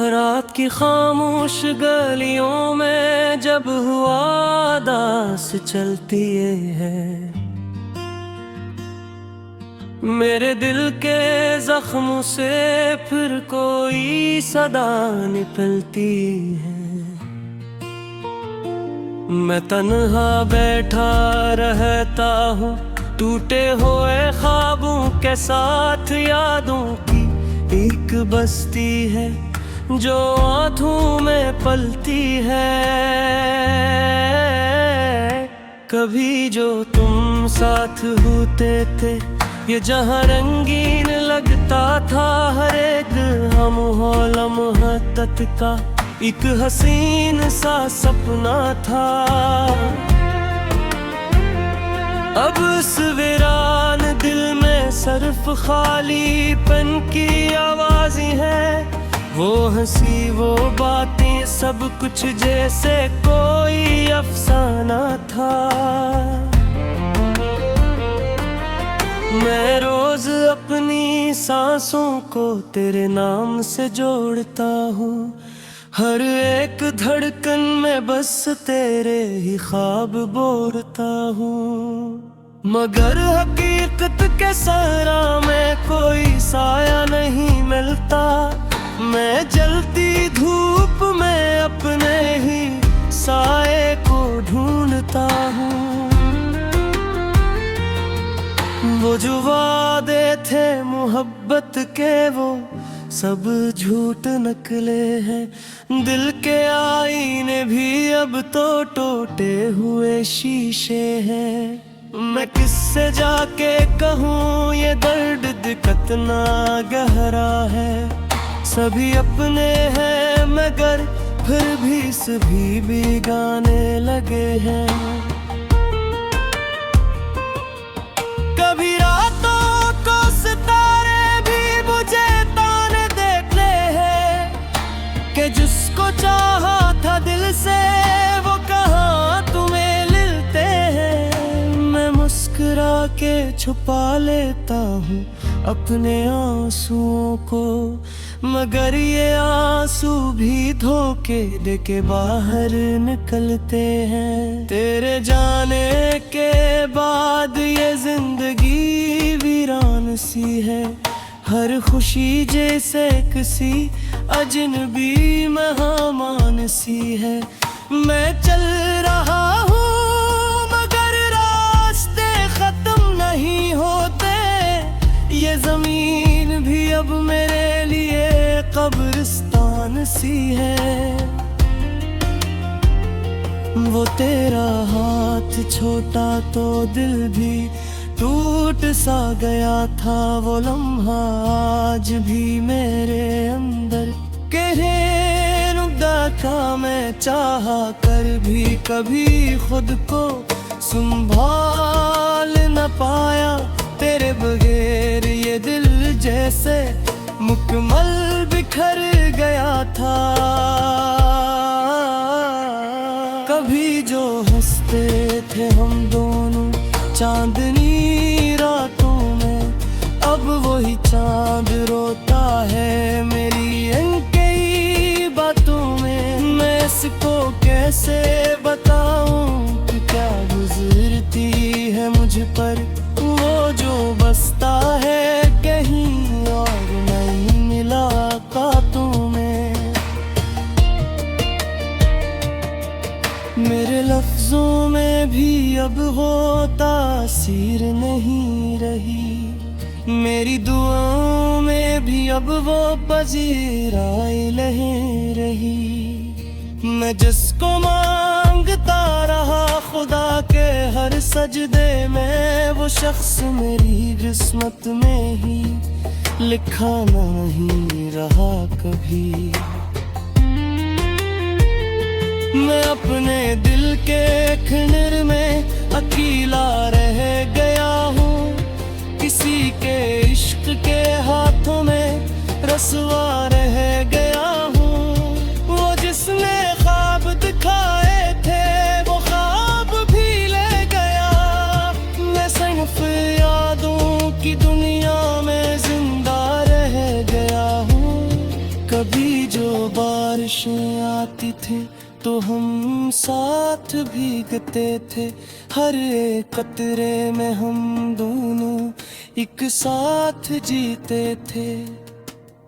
रात की खामोश गलियों में जब हुआ दास चलती है, मेरे दिल के जख्म से फिर कोई सदा निकलती है। मैं तन्हा बैठा रहता हूँ टूटे हुए ख्वाबों के साथ, यादों की एक बस्ती है जो आँखों में पलती है। कभी जो तुम साथ होते थे, ये जहाँ रंगीन लगता था, हर एक हम हो लम्हत का एक हसीन सा सपना था। अब इस वीरान दिल में सिर्फ खालीपन की आवाज़ है, वो हंसी वो बातें सब कुछ जैसे कोई अफसाना था। मैं रोज अपनी सांसों को तेरे नाम से जोड़ता हूँ, हर एक धड़कन में बस तेरे ही ख्वाब बोलता हूँ। मगर हकीकत के सहरा में कोई साया नहीं मिलता, मैं जलती धूप में अपने ही साए को ढूंढता हूँ। वो जो वादे थे मोहब्बत के, वो सब झूठ निकले हैं। दिल के आईने भी अब तो टूटे हुए शीशे हैं। मैं किससे जाके कहूँ ये दर्द कितना गहरा है। सभी अपने हैं मगर फिर भी सभी बेगाने लगे हैं। कभी रातों को सितारे भी मुझे ताने देते हैं कि जिसको चाहा था दिल से वो कहाँ तुम्हें मिलते हैं। मैं मुस्कुरा के छुपा लेता हूँ अपने आंसुओं को, मगर ये आंसू भी धोखे देके बाहर निकलते हैं। तेरे जाने के बाद ये जिंदगी वीरान सी है, हर खुशी जैसे किसी अजनबी मेहमान सी है। मैं चल रहा हूँ मगर रास्ते खत्म नहीं होते, ये जमीन भी अब मेरे लिए कब्रिस्तान सी है। वो तेरा हाथ छोटा तो दिल भी टूट सा गया था, वो लम्हा आज भी मेरे अंदर गहरे नुक्ता था। मैं चाहा कर भी कभी खुद को संभाल न पाया, तेरे बगैर ये दिल जैसे मुकम्मल बिखर गया था। कभी जो हंसते थे हम दोनों चांदनी रातों में, अब वही चांद रोता है मेरी इनकी बातों में। मैं इसको कैसे बताऊं कि क्या गुजरती है मुझ पर, वो जो बसता है कहीं और नहीं मुलाकातों में। मेरे लफ्जों में भी अब वो तासीर नहीं रही, मेरी दुआओं में भी अब वो पजीराई नहीं रही। मैं जिसको मांगता रहा खुदा के हर सजदे में, वो शख्स मेरी किस्मत में ही लिखा नहीं रहा कभी। मैं अपने दिल के खंजर में अकेला रह गया हूँ, किसी के इश्क के हाथों में रसवा रह गया हूँ। वो जिसने ख्वाब दिखाए थे वो ख्वाब भी ले गया, मैं सिर्फ यादों की दुनिया में जिंदा रह गया हूँ। कभी जो तो हम साथ भीगते थे, हर एक कतरे में हम दोनों एक साथ जीते थे।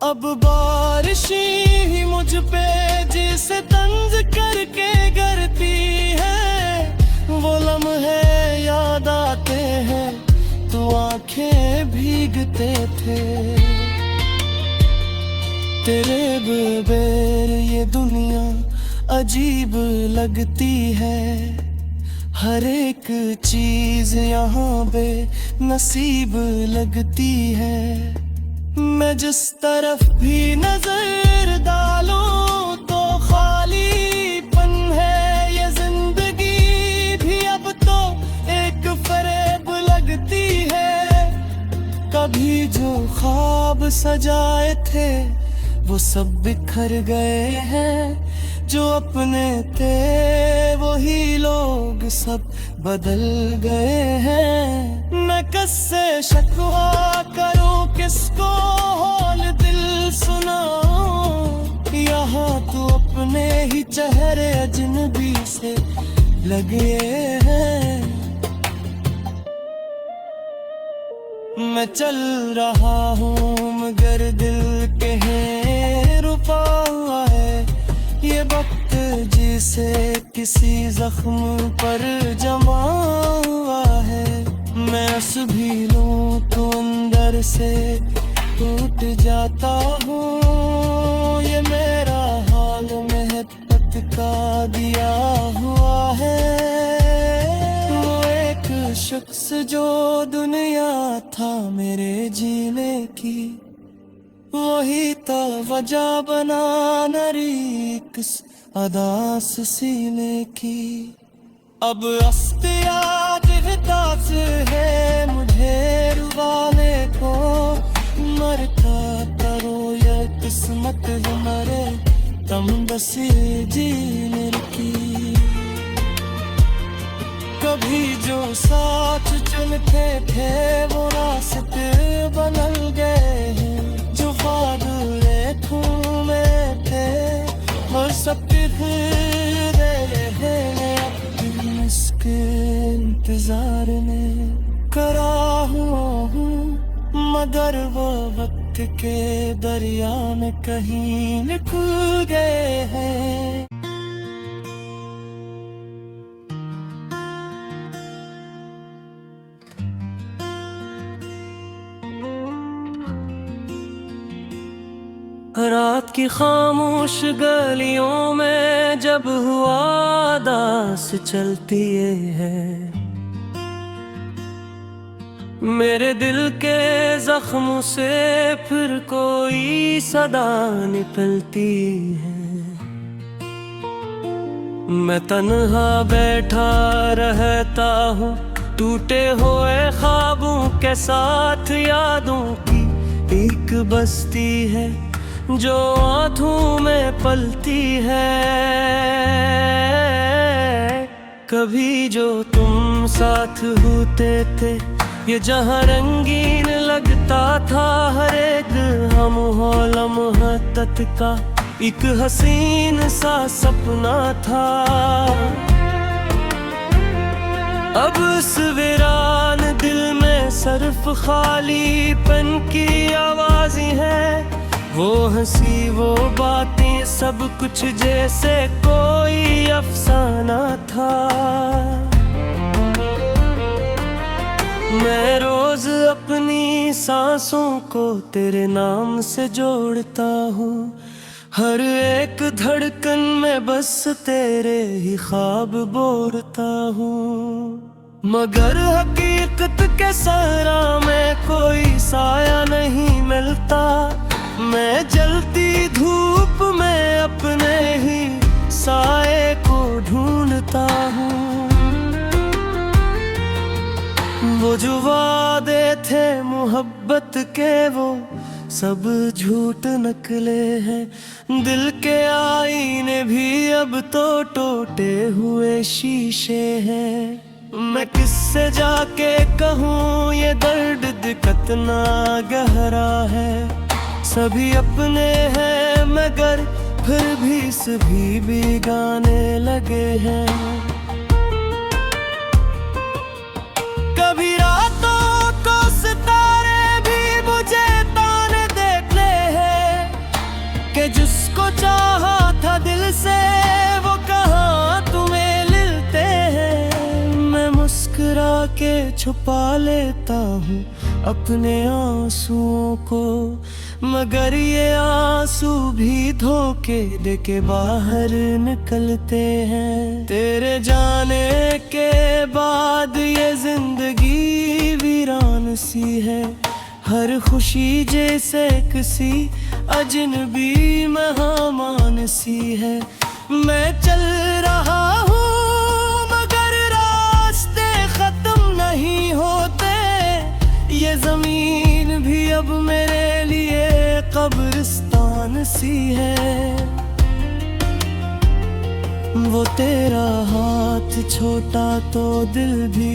अब बारिश ही मुझ पे जिसे तंज करके गिरती है, वो लम्हे याद आते हैं तो आंखें भीगते थे। तेरे बगैर ये दुनिया अजीब लगती है, हर एक चीज यहाँ बेनसीब लगती है। मैं जिस तरफ भी नजर डालूं तो खालीपन है ये जिंदगी भी अब तो एक फरेब लगती है। कभी जो ख्वाब सजाए थे वो सब बिखर गए हैं, जो अपने थे वही लोग सब बदल गए हैं। मैं किससे शिकवा करूं, किसको हाल दिल सुनाऊं, यहाँ तो अपने ही चेहरे अजनबी से लगे हैं। मैं चल रहा हूँ मगर दिल के हैं रुपा हुआ है ये वक्त, जिसे किसी जख्म पर जमा हुआ है। मैं हंस भी लूं तो अंदर से टूट जाता हूँ, ये मेरा हाल महबत का दिया हुआ है। वो एक शख्स जो दुनिया था मेरे जीने की, वही तो वजह बना नरीक्स अदास सीने की। अब अस्तियाद हिदास है मुझे रुवाने को, मरता करो या किस्मत मरे तम बसी जीने की। कभी जो साथ चुनते थे वो रास्ते बदल गए हैं, जो ख्वाब में थे वो सब बिखर गए हैं। इसके इंतजार में करा हुआ हूँ, मगर वो वक्त के दरिया में कहीं निकल गए हैं। रात की खामोश गलियों में जब हुआ दास चलती है, मेरे दिल के जख्म से फिर कोई सदा निकलती है। मैं तन्हा बैठा रहता हूँ टूटे हुए ख्वाबों के साथ, यादों की एक बस्ती है जो आँखों में पलती है। कभी जो तुम साथ होते थे ये जहाँ रंगीन लगता था, हर एक हम लम्हत का एक हसीन सा सपना था। अब इस वीरान दिल में सिर्फ खालीपन की आवाज़ें हैं, वो हंसी वो बातें सब कुछ जैसे कोई अफसाना था। मैं रोज अपनी सांसों को तेरे नाम से जोड़ता हूँ, हर एक धड़कन में बस तेरे ही ख्वाब बोलता हूँ। मगर हकीकत के सहरा में कोई साया नहीं मिलता, मैं जलती धूप में अपने ही साए को ढूंढता हूँ। वो जो वादे थे मोहब्बत के वो सब झूठ नकले हैं, दिल के आईने भी अब तो टूटे हुए शीशे हैं। मैं किससे जाके कहूँ ये दर्द कितना गहरा है, सभी अपने हैं मगर फिर भी सभी बेगाने लगे हैं। कभी रातों को सितारे भी मुझे ताने देते हैं कि जिसको चाहा था दिल से वो कहाँ तुम्हें मिलते हैं। मैं मुस्कुरा के छुपा लेता हूँ अपने आंसुओं को, मगर ये आंसू भी धोखे देके बाहर निकलते हैं। तेरे जाने के बाद ये जिंदगी वीरान सी है, हर खुशी जैसे किसी अजनबी मेहमान सी है। मैं चल रहा हूँ मगर रास्ते खत्म नहीं होते, ये जमीन भी अब मेरे लिए कब्रिस्तान सी है। वो तेरा हाथ छोटा तो दिल भी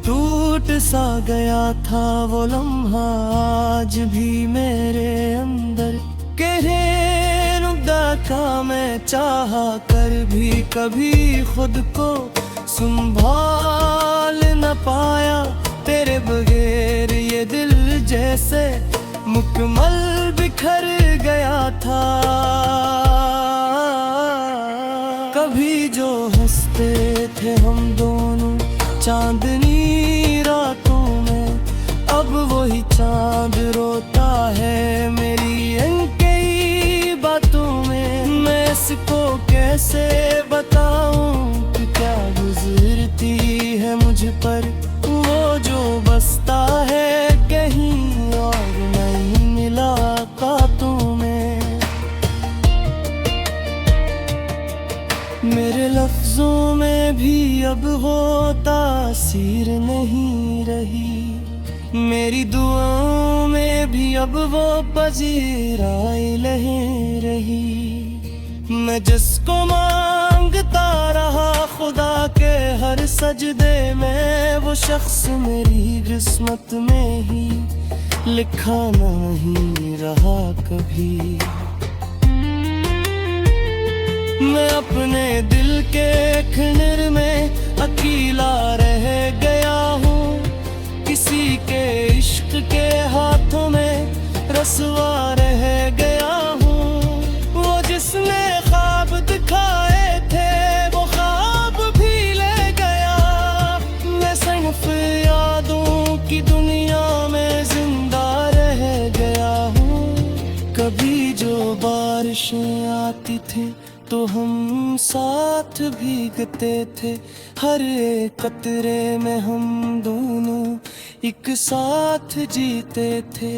टूट सा गया था, वो लम्हा आज भी मेरे अंदर गहरे नुक्ता का। मैं चाहा कर भी कभी खुद को संभाल न पाया, तेरे बगैर ये दिल जैसे मुकम्मल बिखर गया था। कभी जो हंसते थे हम दोनों चांदनी रातों में, अब वही चांद रोता है मेरी अनकही बातों में। मैं इसको कैसे बताऊं कि क्या गुजरती है मुझ पर, वो जो बसता है कहीं और नहीं मुलाकातों में। मेरे लफ्जों में भी अब वो तासीर नहीं रही, मेरी दुआओं में भी अब वो पजीराई नहीं रही। मैं जिसको मांगता रहा खुदा के हर सजदे में, वो शख्स मेरी किस्मत में ही लिखा नहीं रहा कभी। मैं अपने दिल के खंजर में अकेला रह गया हूँ, किसी के इश्क के हाथों में रसवा रह गया हूँ। वो जिसने ख्वाब दिखाए थे वो ख्वाब भी ले गया, मैं सिर्फ यादों की दुनिया में जिंदा रह गया हूँ। कभी जो बारिशें आती थी तो हम साथ भीगते थे, हर एक कतरे में हम दोनों एक साथ जीते थे।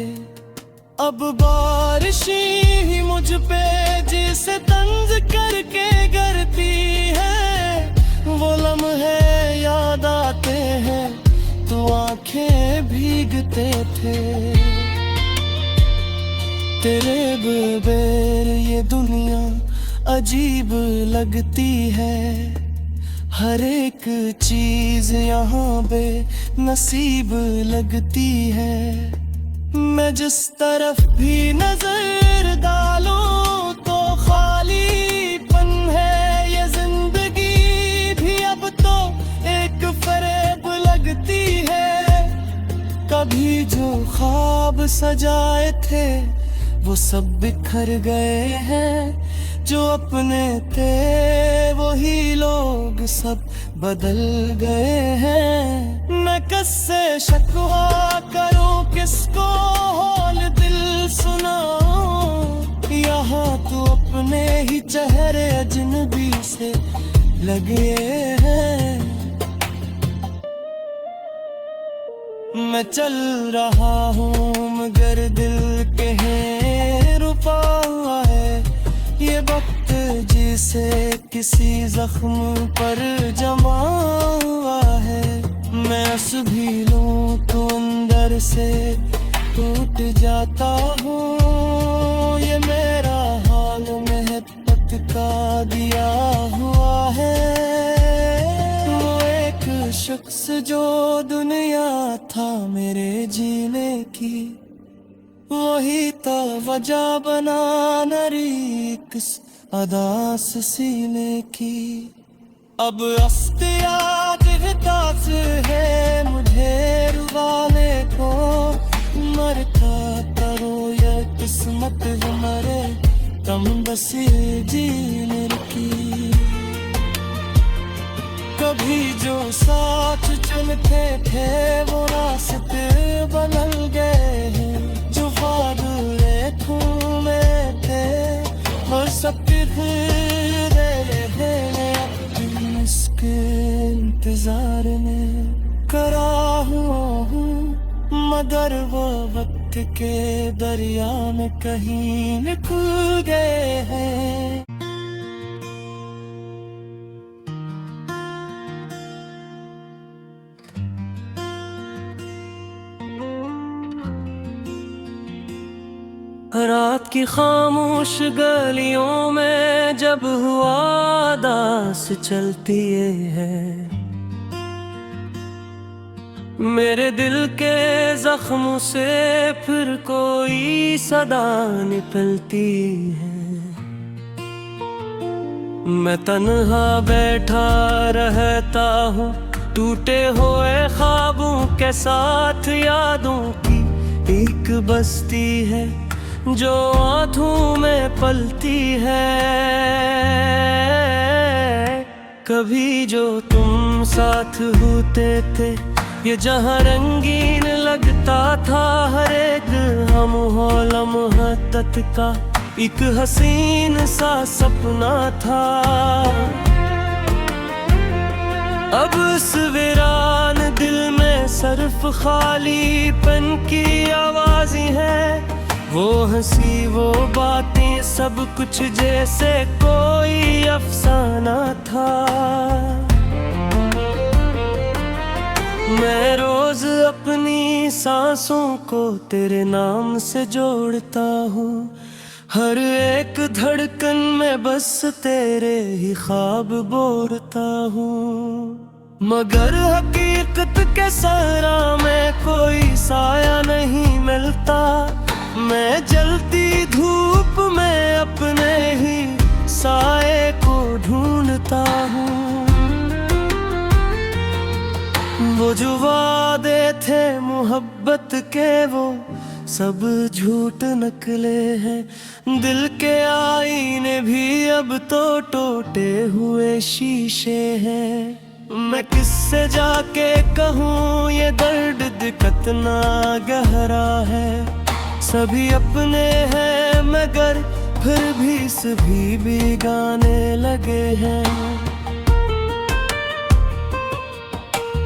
अब बारिश ही मुझ पे जिसे तंज करके गिरती है, वो लम्हे याद आते हैं तो आंखें भीगते थे। तेरे बगैर ये दुनिया अजीब लगती है, हर एक चीज यहाँ बेनसीब लगती है। मैं जिस तरफ भी नजर डालूं तो खालीपन है, ये जिंदगी भी अब तो एक फरेब लगती है। कभी जो ख्वाब सजाए थे वो सब बिखर गए हैं, जो अपने थे वही लोग सब बदल गए हैं। मैं किससे शिकवा करूं, किसको हाल दिल सुनाऊं, यहाँ तो अपने ही चेहरे अजनबी से लगे हैं। मैं चल रहा हूँ मगर दिल कहीं रुपा हुआ है, ये वक्त जिसे किसी जख्म पर जमा हुआ है। मैं भी लूं तो अंदर से टूट जाता हूँ, ये मेरा हाल महबत का दिया हुआ है। वो एक शख्स जो दुनिया था मेरे जीने की, वही तो वजह बना नरी अदास सीने की। अब अस्तियात विकास है मुझे रुवाने को, मरता करो ये किस्मत मरे कम बस जीने की। कभी जो साथ चुनते थे वो रास्ते बदल गए हैं, जो वादे थूमे थे वो सब बिखरे हैं। इसके इंतजार में करा हूँ मगर वो वक्त के दरिया में कहीं निकल गए हैं। रात की खामोश गलियों में जब हुआ दास चलती है, मेरे दिल के जख्म से फिर कोई सदा निकलती है। मैं तन्हा बैठा रहता हूँ टूटे हुए ख्वाबों के साथ, यादों की एक बस्ती है जो आँखों में पलती है। कभी जो तुम साथ होते थे ये जहाँ रंगीन लगता था, हर एक हम लम्हा का एक हसीन सा सपना था। अब इस वीरान दिल में सिर्फ खालीपन की आवाज़ है, वो हंसी वो बातें सब कुछ जैसे कोई अफसाना था। मैं रोज अपनी सांसों को तेरे नाम से जोड़ता हूँ, हर एक धड़कन में बस तेरे ही ख्वाब बोलता हूँ। मगर हकीकत के सहरा में कोई साया नहीं मिलता, मैं जलती धूप में अपने ही साए को ढूंढता हूँ। वो जो वादे थे मोहब्बत के वो सब झूठ नकले हैं, दिल के आईने भी अब तो टूटे हुए शीशे हैं। मैं किससे जाके कहूँ ये दर्द कितना गहरा है, सभी अपने हैं मगर फिर भी सभी बेगाने लगे हैं।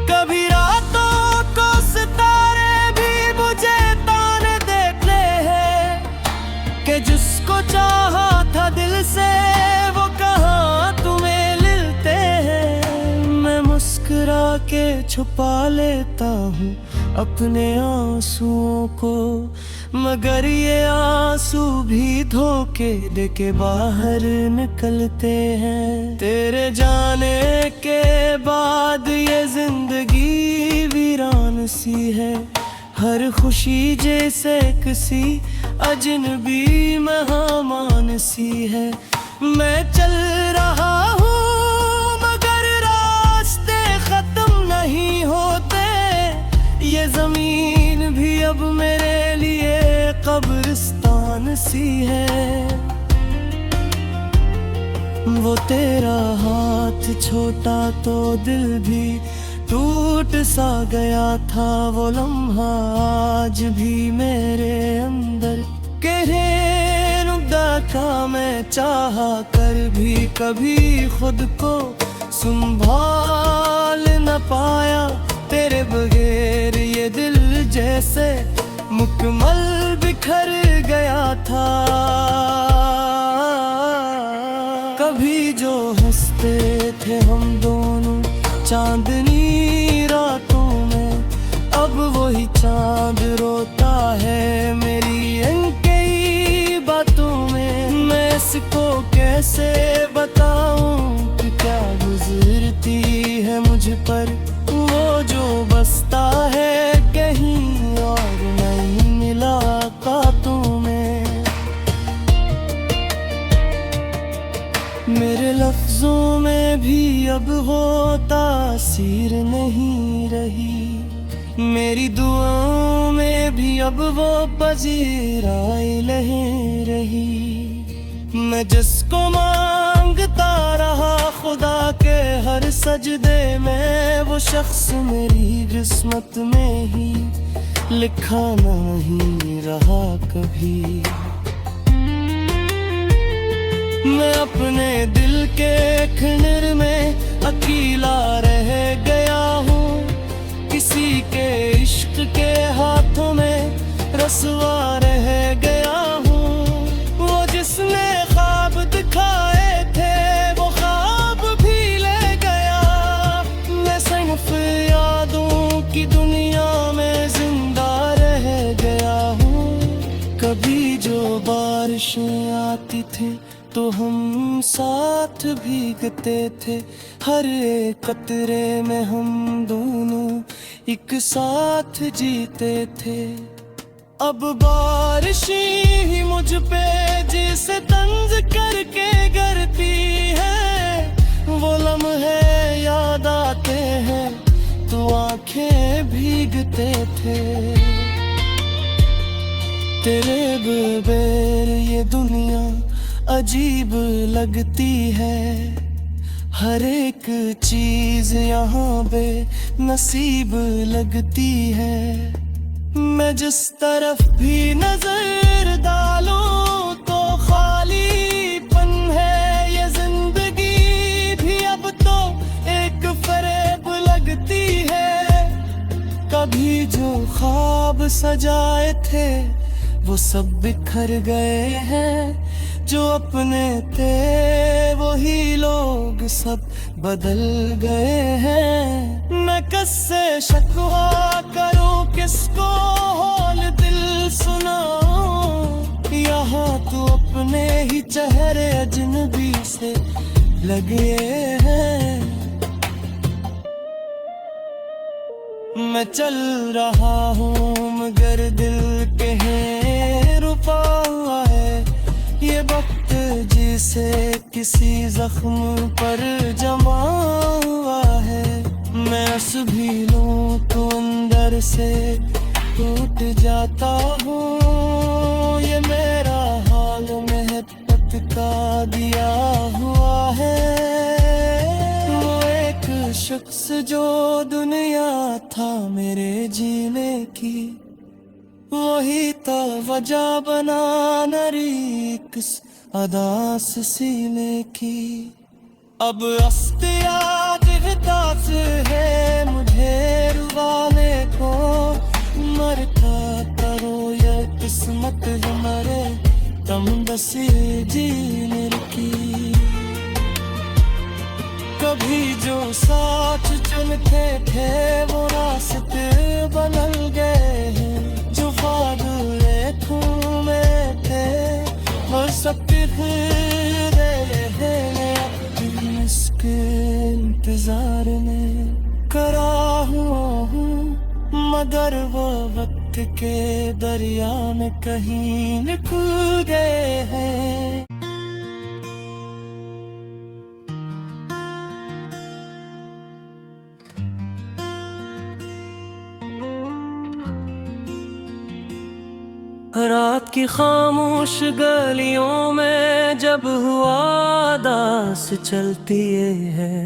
कभी रातों को सितारे भी मुझे ताने देते हैं कि जिसको चाहा था दिल से वो कहाँ तुम्हें मिलते हैं। मैं मुस्कुरा के छुपा लेता हूँ अपने आंसुओं को, मगर ये आंसू भी धोखे देके बाहर निकलते हैं। तेरे जाने के बाद ये जिंदगी वीरान सी है, हर खुशी जैसे किसी अजनबी मेहमान सी है। मैं चल रहा हूँ मगर रास्ते खत्म नहीं होते, ये जमीन भी अब मेरे लिए कब्रिस्तान सी है। वो तेरा हाथ छोटा तो दिल भी टूट सा गया था, वो लम्हा आज भी मेरे अंदर गहरे नुक्ता था। मैं चाहा कर भी कभी खुद को संभाल न पाया, तेरे बगैर ये दिल जैसे मुकम्मल बिखर गया था। कभी जो हंसते थे हम दोनों चांदनी रातों में, अब वही चांद रोता है मेरी अनकही बातों में। मैं इसको कैसे बताऊं कि क्या गुजरती है मुझ पर, वो जो बसता है कहीं और नहीं मुलाकातों में। अब वो तासीर नहीं रही। मेरी दुआओं में भी अब वो पजीराई नहीं रही। मैं जिसको मांगता रहा खुदा के हर सजदे में, वो शख्स मेरी किस्मत में ही लिखा नहीं रहा कभी। मैं अपने दिल के खंडर में अकेला रह गया हूँ, किसी के इश्क के हाथों में रसवा रह गया हूँ। वो जिसने ख्वाब दिखाए थे वो ख्वाब भी ले गया। मैं सिर्फ यादों की दुनिया में जिंदा रह गया हूँ। कभी जो बारिशें आती थी तो हम साथ भीगते थे, हर एक कतरे में हम दोनों एक साथ जीते थे। अब बारिश ही मुझ पे जिसे तंज करके गिरती है, वो लम्हे याद आते हैं तो आंखें भीगते थे। तेरे बगैर ये दुनिया अजीब लगती है, हर एक चीज यहाँ बेनसीब लगती है। मैं जिस तरफ भी नजर डालूं तो खालीपन है। ये जिंदगी भी अब तो एक फरेब लगती है। कभी जो ख्वाब सजाए थे वो सब बिखर गए हैं। जो अपने थे वही लोग सब बदल गए हैं। मैं किससे शिकवा करूं, किसको हाल दिल सुनाऊं। यहाँ तो अपने ही चेहरे अजनबी से लगे हैं। मैं चल रहा हूँ मगर दिल कहीं रुका हुआ है। ये वक्त जिसे किसी जख्म पर जमा हुआ है। मैं हंस भी लूं तो अंदर से टूट जाता हूँ। ये मेरा हाल महबत का दिया हुआ है। वो एक शख्स जो दुनिया था मेरे जीने की, वही तो वजह बना नरीक अदास सीने की। अब अस्तियास है मुझे रुवाने को, मरता करो ये किस्मत हमारे तम बसी जीने की। कभी जो साथ चुनते थे वो रास्ते बदल गए हैं। जो ख्वाब लेखों में थे वो सब बिखरे हैं। इसके इंतजार में करा हूँ, मगर वो वक्त के दरिया में कहीं निकल गए हैं। रात की खामोश गलियों में जब हुआ दास चलती है,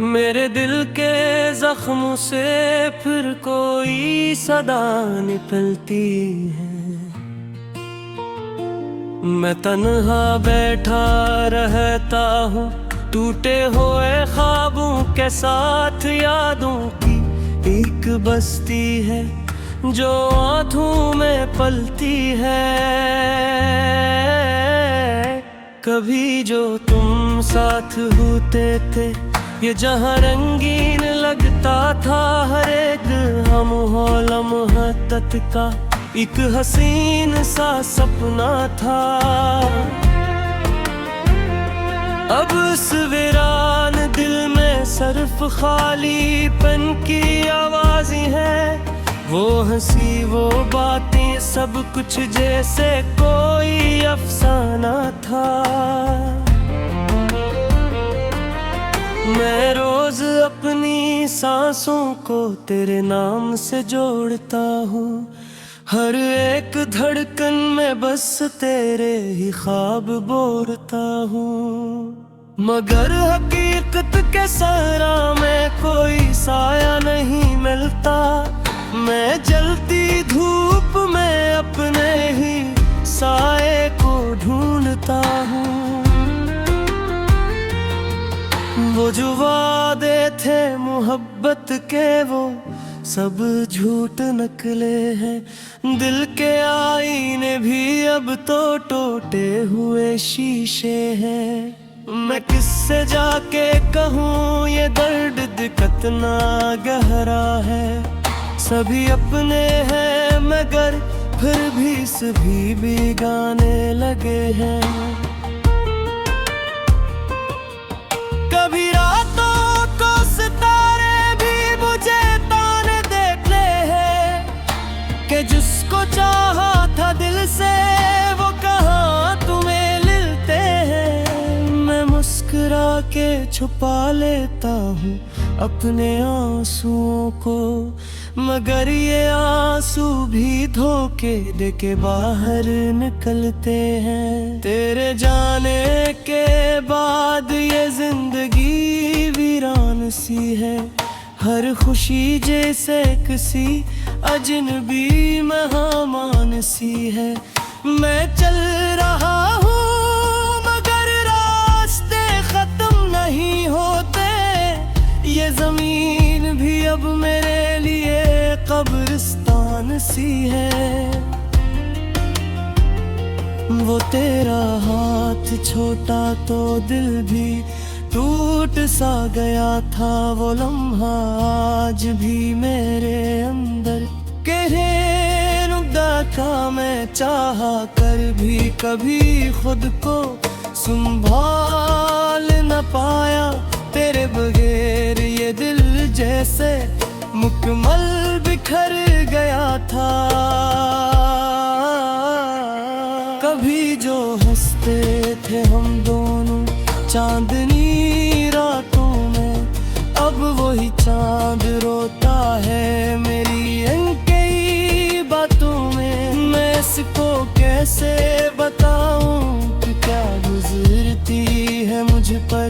मेरे दिल के जख्मों से फिर कोई सदा निकलती है। मैं तन्हा बैठा रहता हूँ टूटे हुए ख्वाबों के साथ। यादों की एक बस्ती है जो आँखों में पलती है। कभी जो तुम साथ होते थे ये जहाँ रंगीन लगता था। हर एक हम लम्हत का एक हसीन सा सपना था। अब इस वीरान दिल में सिर्फ खालीपन की आवाज़ें हैं। वो हंसी वो बातें सब कुछ जैसे कोई अफसाना था। मैं रोज अपनी सांसों को तेरे नाम से जोड़ता हूँ। हर एक धड़कन में बस तेरे ही ख्वाब बोलता हूँ। मगर हकीकत के सहरा में कोई साया नहीं मिलता। मैं जलती धूप में अपने ही साए को ढूंढता हूँ। वो जो वादे थे मोहब्बत के वो सब झूठ निकले हैं। दिल के आईने भी अब तो टूटे हुए शीशे हैं। मैं किससे जाके कहूँ ये दर्द कितना गहरा है। सभी अपने हैं मगर फिर भी सभी बेगाने लगे हैं। कभी रातों को सितारे भी मुझे ताने देखते हैं कि जिसको चाहा था दिल से वो कहाँ तुम्हें मिलते हैं। मैं मुस्कुरा के छुपा लेता हूँ अपने आंसुओं को, मगर ये आंसू भी धोखे देके बाहर निकलते हैं। तेरे जाने के बाद ये जिंदगी वीरान सी है। हर खुशी जैसे किसी अजनबी मेहमान सी है। मैं चल रहा हूँ मगर रास्ते खत्म नहीं होते। ये जमीन भी अब मेरे लिए कब्रिस्तान सी है। वो तेरा हाथ छोटा तो दिल भी टूट सा गया था। वो लम्हा आज भी मेरे अंदर गहरे नुक्ता था। मैं चाहा कर भी कभी खुद को संभाल न पाया। तेरे बगैर ये दिल जैसे मुकम्मल बिखर गया था। कभी जो हंसते थे हम दोनों चांदनी रातों में, अब वही चांद रोता है मेरी इनकी बातों में। मैं इसको कैसे बताऊं कि क्या गुजरती है मुझ पर